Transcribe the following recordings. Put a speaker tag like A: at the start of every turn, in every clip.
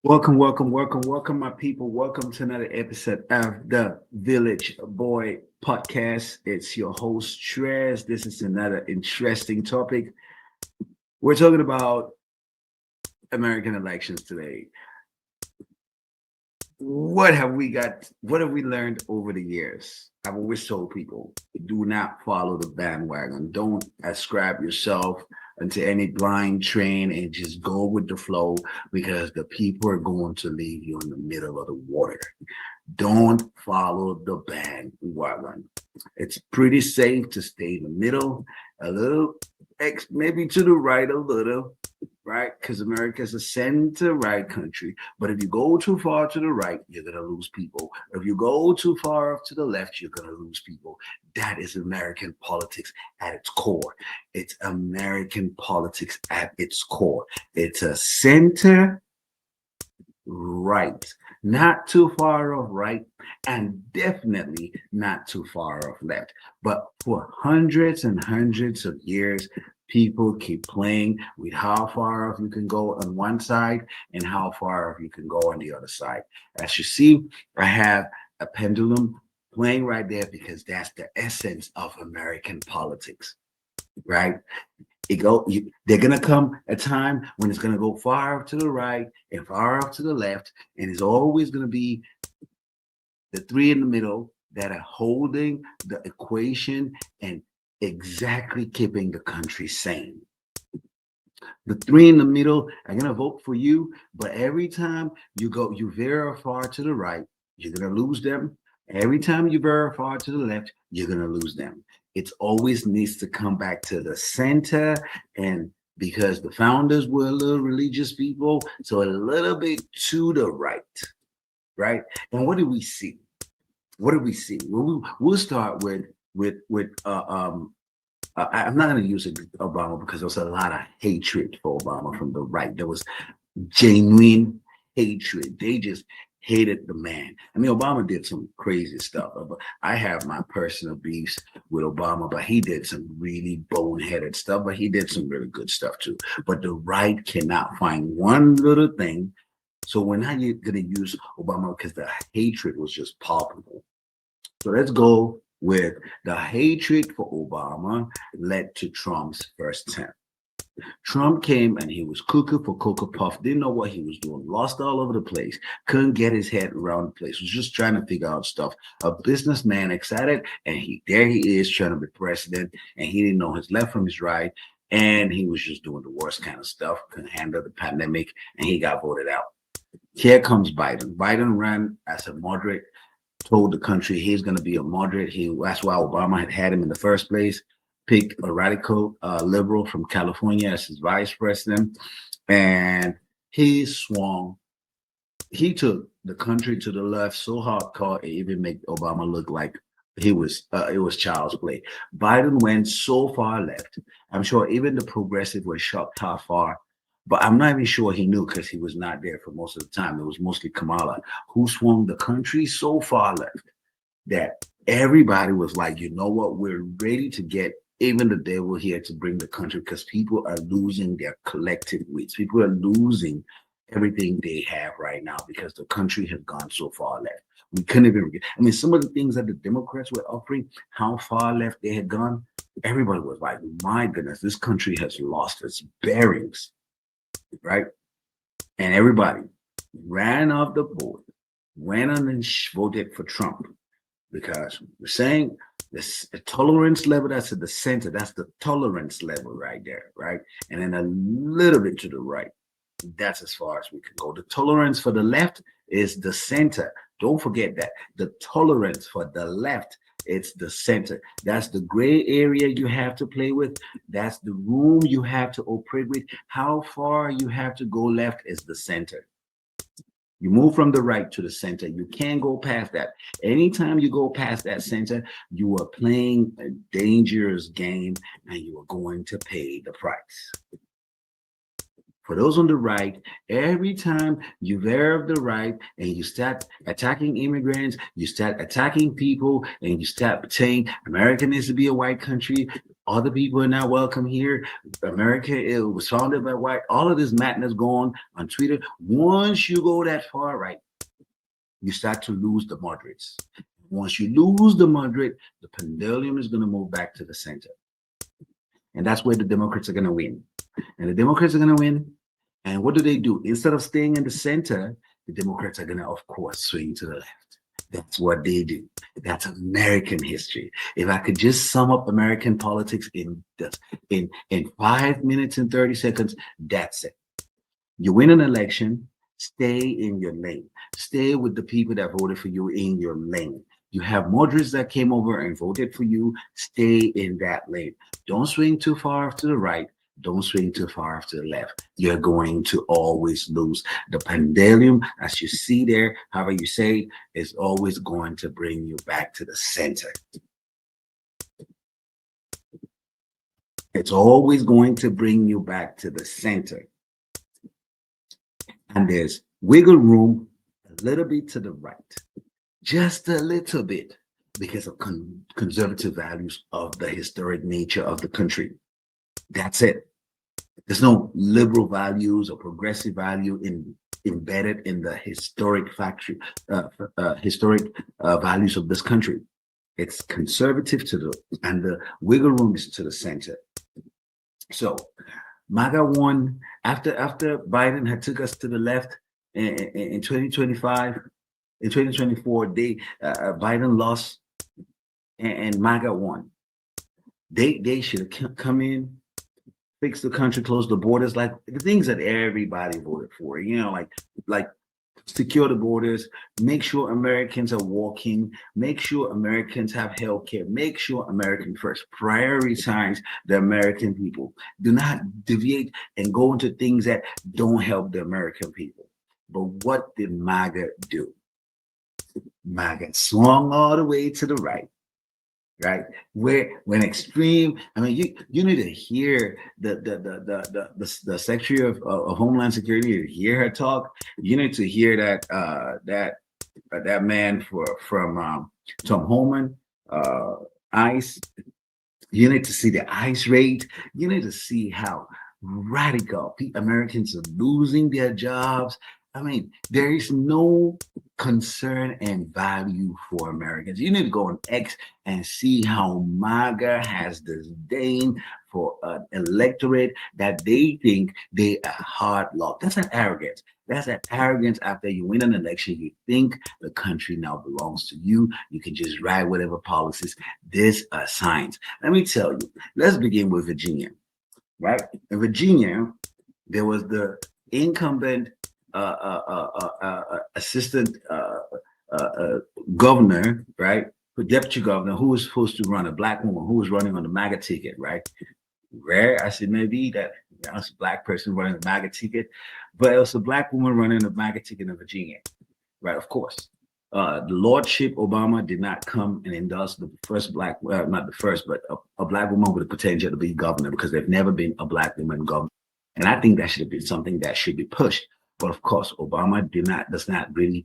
A: Welcome, my people. Welcome to another episode of the Village Boy Podcast. It's your host, Trez. This is another interesting topic. We're talking about American elections today. What have we got? What have we learned over the years? I've always told people do not follow the bandwagon. Don't ascribe yourself into any blind train and just go with the flow because the people are going to leave you in the middle of the water. Don't follow the bandwagon. It's pretty safe to stay in the middle, a little, maybe to the right a little, right? Because America is a center right country. But if you go too far to the right, you're going to lose people. If you go too far off to the left, you're going to lose people. That is American politics at its core. It's American politics at its core. It's a center right, not too far off right, and definitely not too far off left. But for hundreds and hundreds of years, people keep playing with how far off you can go on one side and how far off you can go on the other side. As you see, I have a pendulum playing right there because that's the essence of American politics, right? They're gonna come a time when it's gonna go far off to the right and far off to the left, and it's always gonna be the three in the middle that are holding the equation and exactly keeping the country sane. The three in the middle are gonna vote for you, but every time you veer far to the right, you're gonna lose them. Every time you veer far to the left, you're gonna lose them. It always needs to come back to the center, and because the founders were a little religious people, so a little bit to the right, right? And what do we see? What do we see? We'll start with I'm not going to use Obama because there was a lot of hatred for Obama from the right. There was genuine hatred. They just hated the man. I mean, Obama did some crazy stuff. But I have my personal beefs with Obama, but he did some really boneheaded stuff. But he did some really good stuff too. But the right cannot find one little thing. So we're not going to use Obama because the hatred was just palpable. So let's go with the hatred for Obama led to Trump's first term. Trump came and he was cooking for Cocoa Puff, didn't know what he was doing, lost all over the place, couldn't get his head around the place, was just trying to figure out stuff. A businessman excited, and there he is trying to be president, and he didn't know his left from his right, and he was just doing the worst kind of stuff, couldn't handle the pandemic, and he got voted out. Here comes Biden. Biden ran as a moderate, told the country he's going to be a moderate. That's why Obama had him in the first place. Picked a radical liberal from California as his vice president, and he swung. He took the country to the left so hardcore it even made Obama look like it was child's play. Biden went so far left. I'm sure even the progressive were shocked how far, but I'm not even sure he knew because he was not there for most of the time. It was mostly Kamala who swung the country so far left that everybody was like, you know what, we're ready to get even the devil here to bring the country because people are losing their collective wits. People are losing everything they have right now because the country has gone so far left. We couldn't even get, I mean, some of the things that the Democrats were offering, how far left they had gone, everybody was like, my goodness, this country has lost its bearings, right? And everybody ran off the board, went on and voted for Trump because we're saying this tolerance level that's at the center, that's the tolerance level right there, right? And then a little bit to the right. That's as far as we can go. The tolerance for the left is the center. Don't forget that. The tolerance for the left, it's the center. That's the gray area you have to play with. That's the room you have to operate with. How far you have to go left is the center. You move from the right to the center. You can't go past that. Anytime you go past that center, you are playing a dangerous game and you are going to pay the price. For those on the right, every time you veer the right and you start attacking immigrants, you start attacking people, and you start saying America needs to be a white country, Other people are not welcome here. America, it was founded by white. All of this madness going on Twitter. Once you go that far right, you start to lose the moderates. Once you lose the moderate, the pendulum is going to move back to the center. And that's where the Democrats are going to win. And the Democrats are going to win. And what do? Instead of staying in the center, the Democrats are going to, of course, swing to the left. That's what they do. That's American history. If I could just sum up American politics in 5 minutes and 30 seconds, that's it. You win an election, stay in your lane. Stay with the people that voted for you in your lane. You have moderates that came over and voted for you, stay in that lane. Don't swing too far to the right. Don't swing too far to the left. You're going to always lose. The pendulum, as you see there, however you say it, is always going to bring you back to the center. It's always going to bring you back to the center. And there's wiggle room a little bit to the right, just a little bit, because of conservative values of the historic nature of the country. That's it. There's no liberal values or progressive value embedded in the historic values of this country. It's conservative and the wiggle room is to the center. So MAGA won after Biden had took us to the left in 2025. In 2024, Biden lost and MAGA won. They should have come in, fix the country, close the borders, like the things that everybody voted for. Like secure the borders, make sure Americans are walking, make sure Americans have health care, make sure American first, prioritize the American people. Do not deviate and go into things that don't help the American people. But what did MAGA do? MAGA swung all the way to the right. Right, when extreme, I mean, you need to hear the Secretary of Homeland Security, to hear her talk. You need to hear that man from Tom Homan, ICE. You need to see the ICE rate. You need to see how radical Americans are losing their jobs. I mean, there is no concern and value for Americans. You need to go on X and see how MAGA has disdain for an electorate that they think they are hard luck. That's an arrogance. That's an arrogance after you win an election. You think the country now belongs to you. You can just write whatever policies this assigns. Let me tell you, let's begin with Virginia, right? In Virginia, there was the incumbent assistant governor, right? The deputy governor who was supposed to run, a black woman who was running on the MAGA ticket, right? Rare as it may be that it's a black person running the MAGA ticket, but it was a black woman running the MAGA ticket in Virginia, right? Of course. The Lordship Obama did not come and endorse the first black, not the first, but a black woman with the potential to be governor, because there's never been a black woman governor. And I think that should be something that should be pushed. But of course, Obama does not really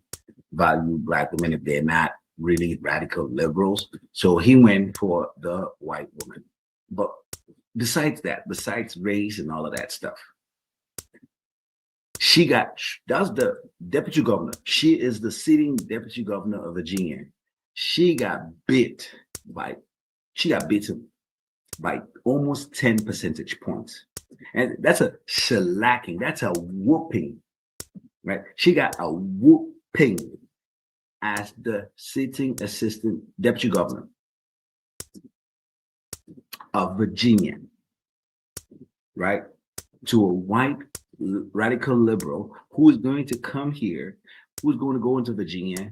A: value black women if they're not really radical liberals. So he went for the white woman. But besides that, besides race and all of that stuff, that's the deputy governor. She is the sitting deputy governor of Virginia. She got bitten by almost 10 percentage points. And that's a shellacking, that's a whooping. Right, she got a whooping as the sitting assistant deputy governor of Virginia, right, to a white radical liberal who is going to come here, who's going to go into Virginia,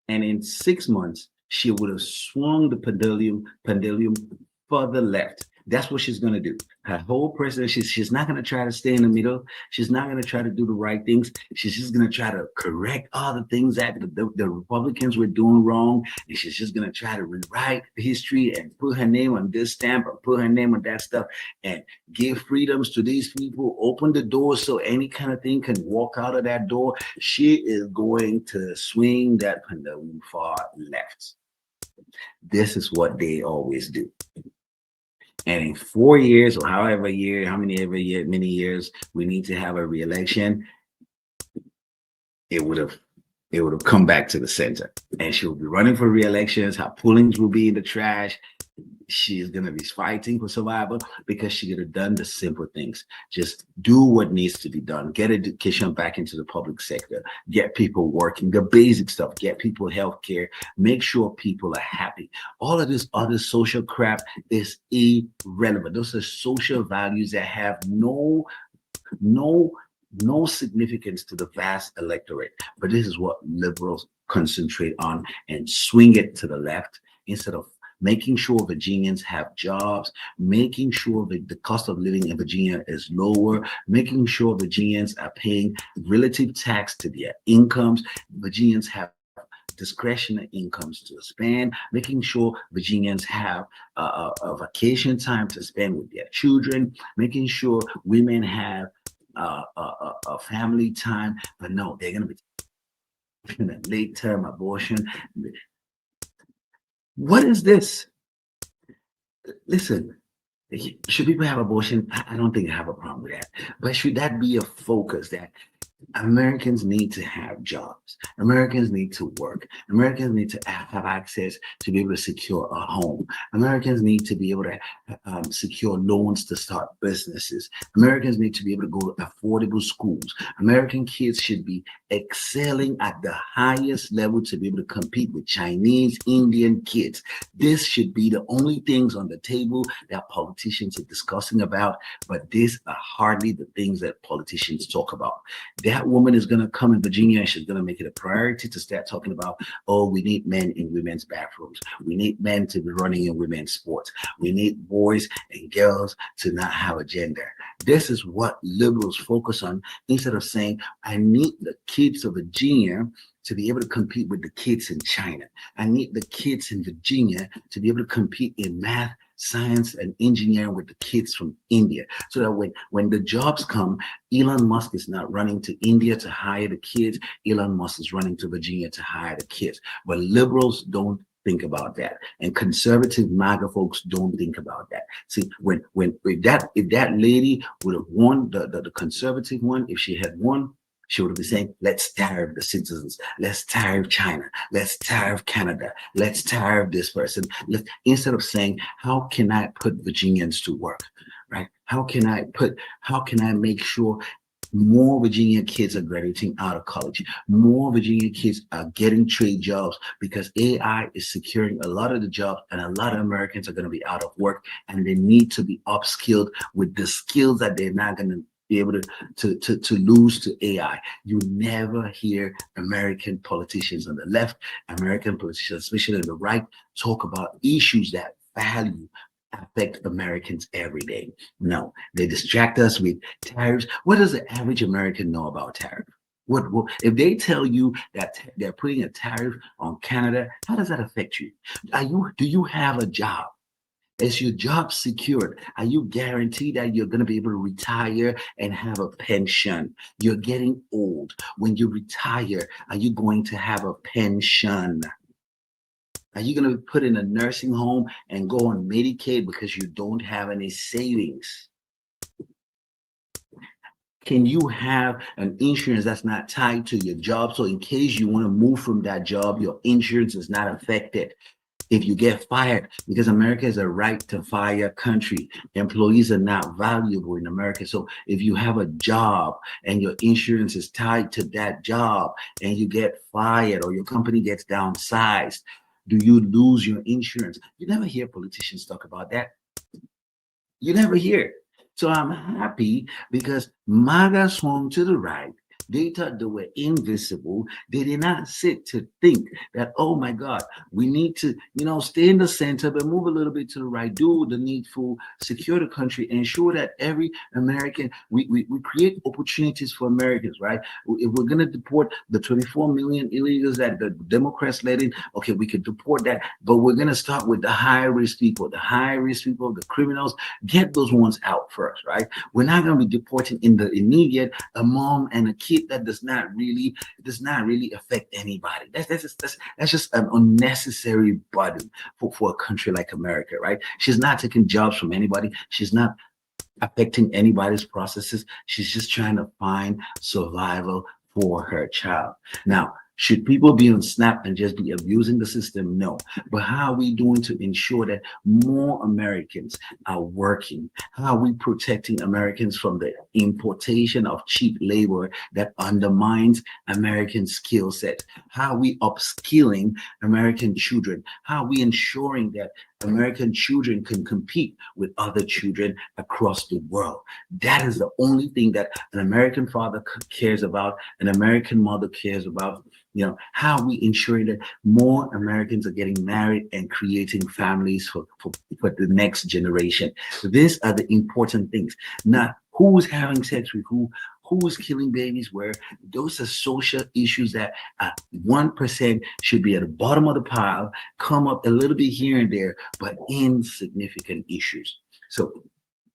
A: and in 6 months she would have swung the pendulum further left. That's what she's going to do. Her whole presidency, she's not going to try to stay in the middle. She's not going to try to do the right things. She's just going to try to correct all the things that the Republicans were doing wrong. And she's just going to try to rewrite history and put her name on this stamp or put her name on that stuff and give freedoms to these people, open the door so any kind of thing can walk out of that door. She is going to swing that pendulum far left. This is what they always do. And in 4 years or however year, how many every year, many years we need to have a re-election, it would have come back to the center. And she will be running for re-elections. Her poolings will be in the trash. She is going to be fighting for survival because she could have done the simple things. Just do what needs to be done. Get education back into the public sector. Get people working, the basic stuff. Get people health care. Make sure people are happy. All of this other social crap is irrelevant. Those are social values that have no significance to the vast electorate. But this is what liberals concentrate on and swing it to the left instead of making sure Virginians have jobs, making sure that the cost of living in Virginia is lower, making sure Virginians are paying relative tax to their incomes. Virginians have discretionary incomes to spend, making sure Virginians have a vacation time to spend with their children, making sure women have a family time. But no, they're going to be in a late term abortion. What is this? Listen, should people have abortion? I don't think I have a problem with that. But should that be a focus that Americans need to have jobs. Americans need to work. Americans need to have access to be able to secure a home. Americans need to be able to secure loans to start businesses. Americans need to be able to go to affordable schools. American kids should be excelling at the highest level to be able to compete with Chinese, Indian kids. This should be the only things on the table that politicians are discussing about, but these are hardly the things that politicians talk about. That woman is going to come in Virginia and she's going to make it a priority to start talking about, oh, we need men in women's bathrooms. We need men to be running in women's sports. We need boys and girls to not have a gender. This is what liberals focus on instead of saying, I need the kids of Virginia to be able to compete with the kids in China. I need the kids in Virginia to be able to compete in math, science, and engineering with the kids from India. So that when the jobs come, Elon Musk is not running to India to hire the kids. Elon Musk is running to Virginia to hire the kids. But liberals don't think about that. And conservative MAGA folks don't think about that. See, if that lady would have won, the conservative one, if she had won, she would have been saying, let's tariff the citizens. Let's tariff China. Let's tariff Canada. Let's tariff this person. Instead of saying, how can I put Virginians to work, right? How can I make sure more Virginia kids are graduating out of college? More Virginia kids are getting trade jobs because AI is securing a lot of the jobs and a lot of Americans are going to be out of work and they need to be upskilled with the skills that they're not going to be able to lose to AI. You never hear American politicians on the left, American politicians, especially on the right, talk about issues that affect Americans every day. No, they distract us with tariffs. What does the average American know about tariff? What if they tell you that they're putting a tariff on Canada? How does that affect you? Do you have a job? Is your job secured? Are you guaranteed that you're going to be able to retire and have a pension? You're getting old. When you retire, are you going to have a pension? Are you going to be put in a nursing home and go on Medicaid because you don't have any savings? Can you have an insurance that's not tied to your job? So in case you want to move from that job, your insurance is not affected. If you get fired, because America is a right to fire country, employees are not valuable in America. So if you have a job and your insurance is tied to that job and you get fired or your company gets downsized, do you lose your insurance? You never hear politicians talk about that. You never hear it. So I'm happy because MAGA swung to the right. They thought they were invisible. They did not sit to think that, oh my God, we need to, stay in the center, but move a little bit to the right, do the needful, secure the country, ensure that every American, we create opportunities for Americans, right? If we're going to deport the 24 million illegals that the Democrats let in, okay, we could deport that, but we're going to start with the high-risk people, the criminals, get those ones out first, right? We're not going to be deporting in the immediate a mom and a kid tip that does not really affect anybody. That's just an unnecessary burden for a country like America, right? She's not taking jobs from anybody. She's not affecting anybody's processes. She's just trying to find survival for her child. Now, should people be on SNAP and just be abusing the system? No. But how are we doing to ensure that more Americans are working? How are we protecting Americans from the importation of cheap labor that undermines American skill sets? How are we upskilling American children? How are we ensuring that American children can compete with other children across the world? That is the only thing that an American father cares about, an American mother cares about. How are we ensuring that more Americans are getting married and creating families for the next generation? So these are the important things, not who's having sex with who's killing babies where. Those are social issues that 1% should be at the bottom of the pile, come up a little bit here and there, but insignificant issues. So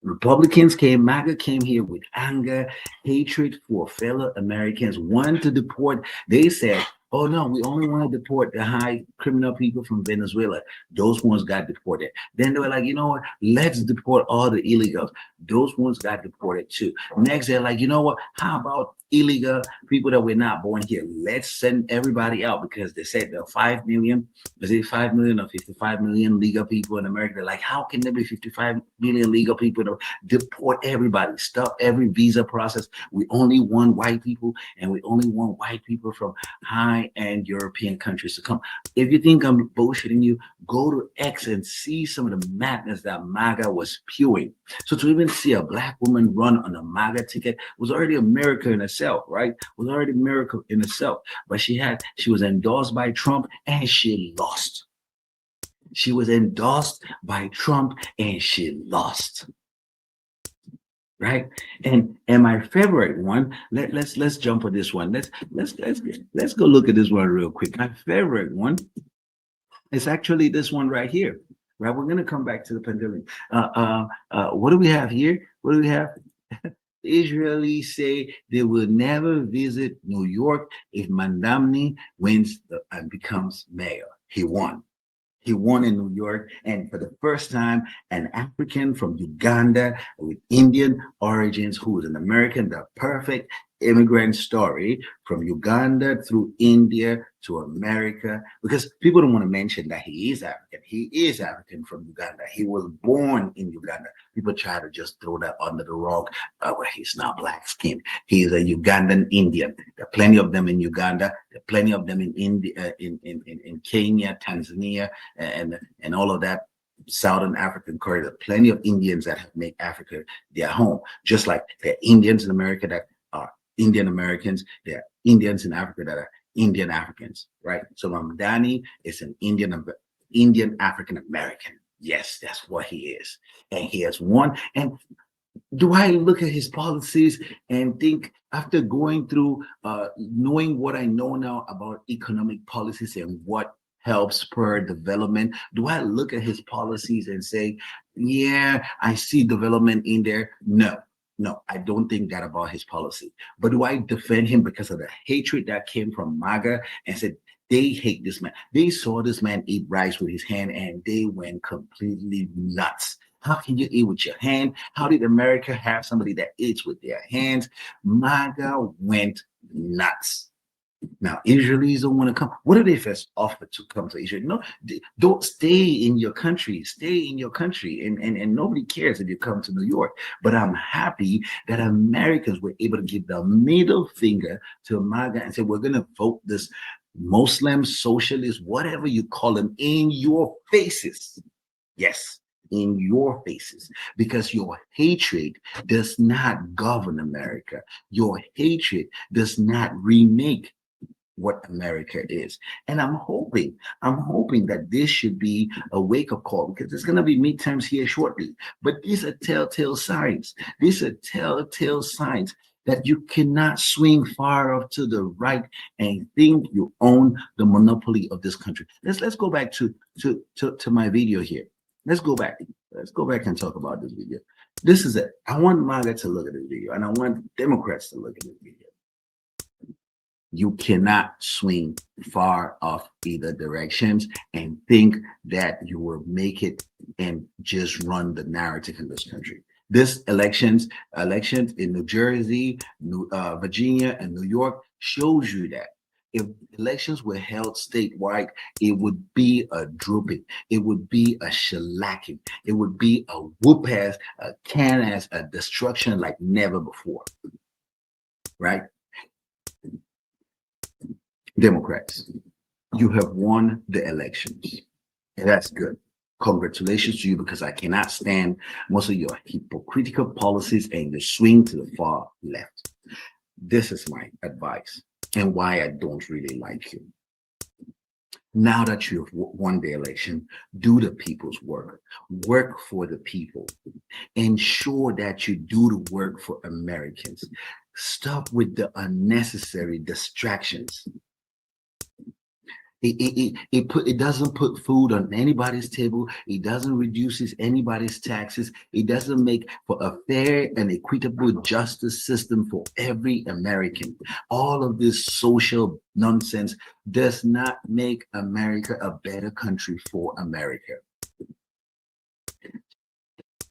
A: MAGA came here with anger, hatred for fellow Americans, wanted to deport. They said, oh no, we only want to deport the high criminal people from Venezuela. Those ones got deported. Then they were like, you know what? Let's deport all the illegals. Those ones got deported too. Next, they're like, you know what? How about illegal people that were not born here? Let's send everybody out, because they said there are 5 million. Is it 5 million or 55 million legal people in America? They're like, how can there be 55 million legal people to deport everybody, stop every visa process? We only want white people, and we only want white people from high-end European countries to come. If you think I'm bullshitting you, go to X and see some of the madness that MAGA was spewing. So to even see a black woman run on a MAGA ticket was already a miracle in itself, right? Was already a miracle in itself. But she was endorsed by Trump and she lost. She was endorsed by Trump and she lost. Right? And my favorite one, let's jump on this one. Let's go look at this one real quick. My favorite one is actually this one right here. Right? We're gonna come back to the pandemic. What do we have here? What do we have? Israelis say they will never visit New York if Mamdani wins and becomes mayor. He won. He won in New York, and for the first time, an African from Uganda with Indian origins who is an American, the perfect immigrant story from Uganda through India to America, because people don't want to mention that he is African. He is African from Uganda. He was born in Uganda. People try to just throw that under the rug where he's not black skinned. He is a Ugandan Indian. There are plenty of them in Uganda. There are plenty of them in India, in Kenya, Tanzania, and all of that Southern African corridor. Plenty of Indians that have made Africa their home, just like there are Indians in America that are Indian Americans. There are Indians in Africa that are Indian Africans, right? So Mamdani is an Indian African American. Yes, that's what he is. And he has won. And do I look at his policies and think, after going through knowing what I know now about economic policies and what helps spur development, do I look at his policies and say, yeah, I see development in there? No, I don't think that about his policy. But do I defend him because of the hatred that came from MAGA and said, they hate this man? They saw this man eat rice with his hand and they went completely nuts. How can you eat with your hand? How did America have somebody that eats with their hands? MAGA went nuts. Now, Israelis don't want to come. What do they first offer to come to Israel? No, don't stay in your country. Stay in your country. And nobody cares if you come to New York. But I'm happy that Americans were able to give the middle finger to MAGA and say, we're going to vote this Muslim, socialist, whatever you call them, in your faces. Yes, in your faces, because your hatred does not govern America. Your hatred does not remake what America is. And I'm hoping that this should be a wake-up call, because there's going to be midterms here shortly. But these are telltale signs. These are telltale signs that you cannot swing far off to the right and think you own the monopoly of this country. Let's go back to my video here. Let's go back and talk about this video. This is it. I want MAGA to look at this video, and I want Democrats to look at this video. You cannot swing far off either directions and think that you will make it and just run the narrative in this country. This elections in New Jersey, Virginia, and New York shows you that if elections were held statewide, it would be a drooping, it would be a shellacking, it would be a whoop ass, a can ass, a destruction like never before, right? Democrats, you have won the elections. And that's good. Congratulations to you, because I cannot stand most of your hypocritical policies and the swing to the far left. This is my advice and why I don't really like you. Now that you have won the election, do the people's work. Work for the people. Ensure that you do the work for Americans. Stop with the unnecessary distractions. It doesn't put food on anybody's table. It doesn't reduces anybody's taxes. It doesn't make for a fair and equitable justice system for every American. All of this social nonsense does not make America a better country for America.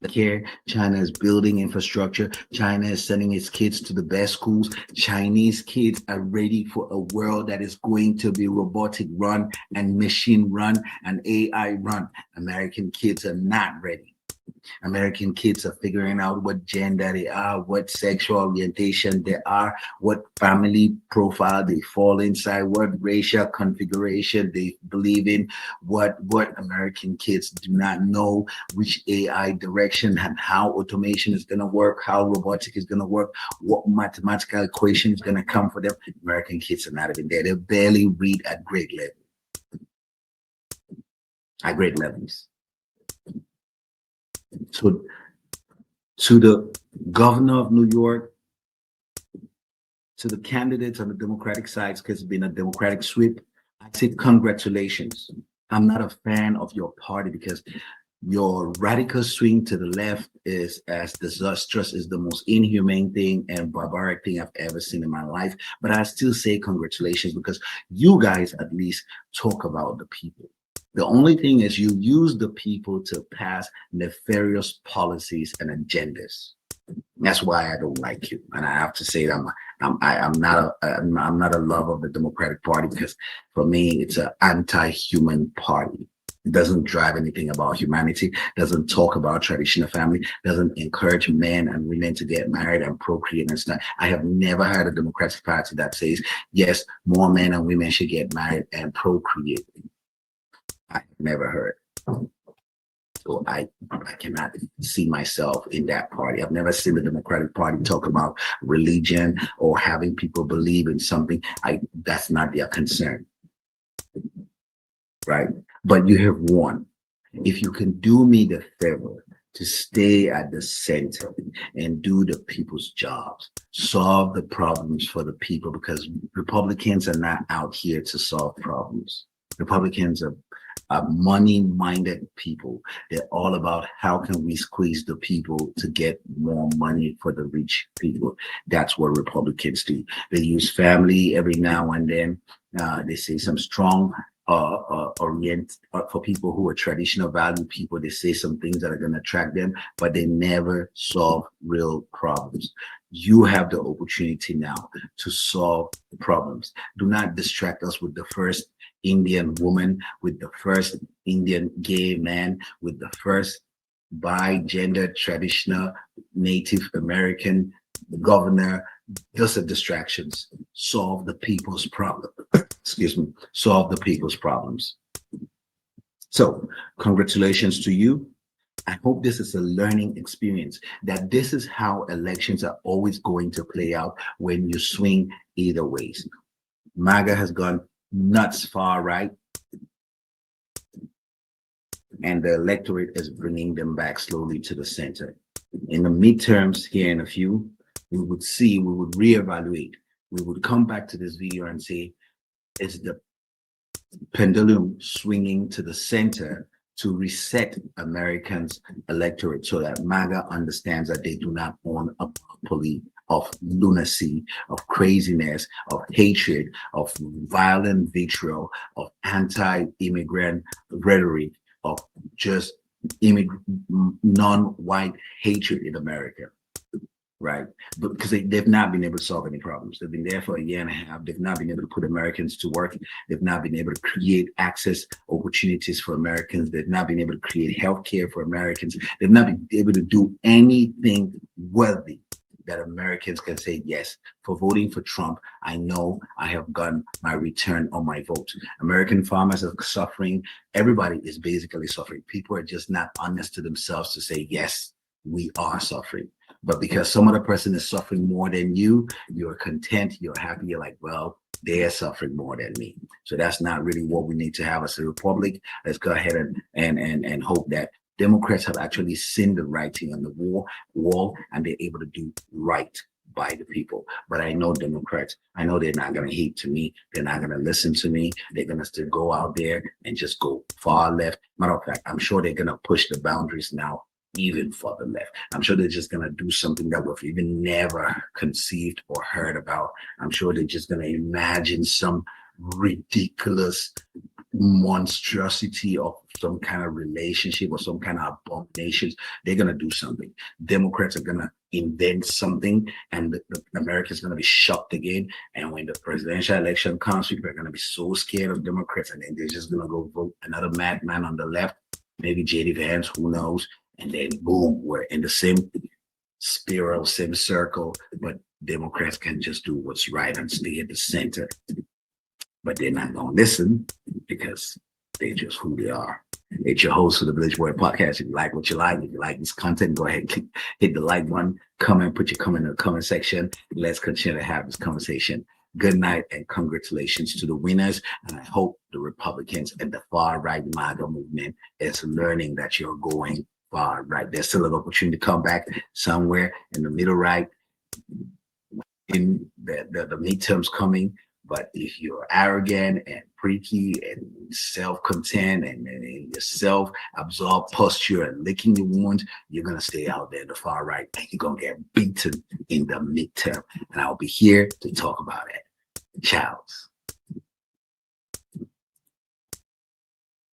A: Care. China is building infrastructure. China is sending its kids to the best schools. Chinese kids are ready for a world that is going to be robotic run and machine run and AI run. American kids are not ready. American kids are figuring out what gender they are, what sexual orientation they are, what family profile they fall inside, what racial configuration they believe in. What American kids do not know, which AI direction and how automation is going to work, how robotic is going to work, what mathematical equation is going to come for them. American kids are not even there. They barely read at grade level. At grade levels. So, to the governor of New York, to the candidates on the Democratic side, because it's been a Democratic sweep, I say congratulations. I'm not a fan of your party because your radical swing to the left is as disastrous, is the most inhumane thing and barbaric thing I've ever seen in my life. But I still say congratulations, because you guys at least talk about the people. The only thing is you use the people to pass nefarious policies and agendas. That's why I don't like you, and I have to say that I'm not a lover of the Democratic Party, because for me it's an anti-human party. It doesn't drive anything about humanity, doesn't talk about traditional family, doesn't encourage men and women to get married and procreate and stuff. I have never heard a Democratic Party that says, yes, more men and women should get married and procreate. I've never heard. So I cannot see myself in that party. I've never seen the Democratic Party talk about religion or having people believe in something. That's not their concern, right? But you have won. If you can do me the favor to stay at the center and do the people's jobs, solve the problems for the people, because Republicans are not out here to solve problems. Republicans are money-minded people. They're all about how can we squeeze the people to get more money for the rich people. That's what Republicans do. They use family every now and then. They say some strong for people who are traditional value people. They say some things that are going to attract them, but they never solve real problems. You have the opportunity now to solve problems. Do not distract us with the first Indian woman, with the first Indian gay man, with the first bi-gender traditional Native American governor. Those are distractions. Solve the people's problem. Excuse me. Solve the people's problems. So congratulations to you. I hope this is a learning experience, that this is how elections are always going to play out when you swing either ways. MAGA has gone nuts far right, and the electorate is bringing them back slowly to the center. In the midterms here in a few, we would reevaluate. We would come back to this video and say, is the pendulum swinging to the center to reset Americans' electorate so that MAGA understands that they do not own a of lunacy, of craziness, of hatred, of violent vitriol, of anti-immigrant rhetoric, of just non-white hatred in America. Right, but because they've not been able to solve any problems. They've been there for a year and a half. They've not been able to put Americans to work. They've not been able to create access opportunities for Americans. They've not been able to create healthcare for Americans. They've not been able to do anything worthy that Americans can say, yes, for voting for Trump, I know I have gotten my return on my vote. American farmers are suffering. Everybody is basically suffering. People are just not honest to themselves to say, yes, we are suffering. But because some other person is suffering more than you, you're content, you're happy, you're like, well, they're suffering more than me. So that's not really what we need to have as a republic. Let's go ahead and hope that Democrats have actually seen the writing on the wall and they're able to do right by the people. But I know Democrats, I know they're not going to heed to me. They're not going to listen to me. They're going to still go out there and just go far left. Matter of fact, I'm sure they're going to push the boundaries now even further left. I'm sure they're just going to do something that we've even never conceived or heard about. I'm sure they're just going to imagine some ridiculous monstrosity of some kind of relationship or some kind of abominations. They're going to do something. Democrats are going to invent something and the America's going to be shocked again. And when the presidential election comes, people are going to be so scared of Democrats and then they're just going to go vote another madman on the left, maybe JD Vance, who knows. And then boom, we're in the same spiral, same circle, but Democrats can just do what's right and stay at the center. But they're not going to listen because they're just who they are. It's your host for the Village Boy Podcast. If you like what you like, if you like this content, go ahead and hit the like button, comment, put your comment in the comment section. Let's continue to have this conversation. Good night and congratulations to the winners. And I hope the Republicans and the far right MAGA movement is learning that you're going far right. There's still an opportunity to come back somewhere in the middle right in the midterms coming. But if you're arrogant and preaky and self-content and your self-absorbed posture and licking your wounds, you're going to stay out there in the far right and you're going to get beaten in the midterm. And I'll be here to talk about it. Ciao.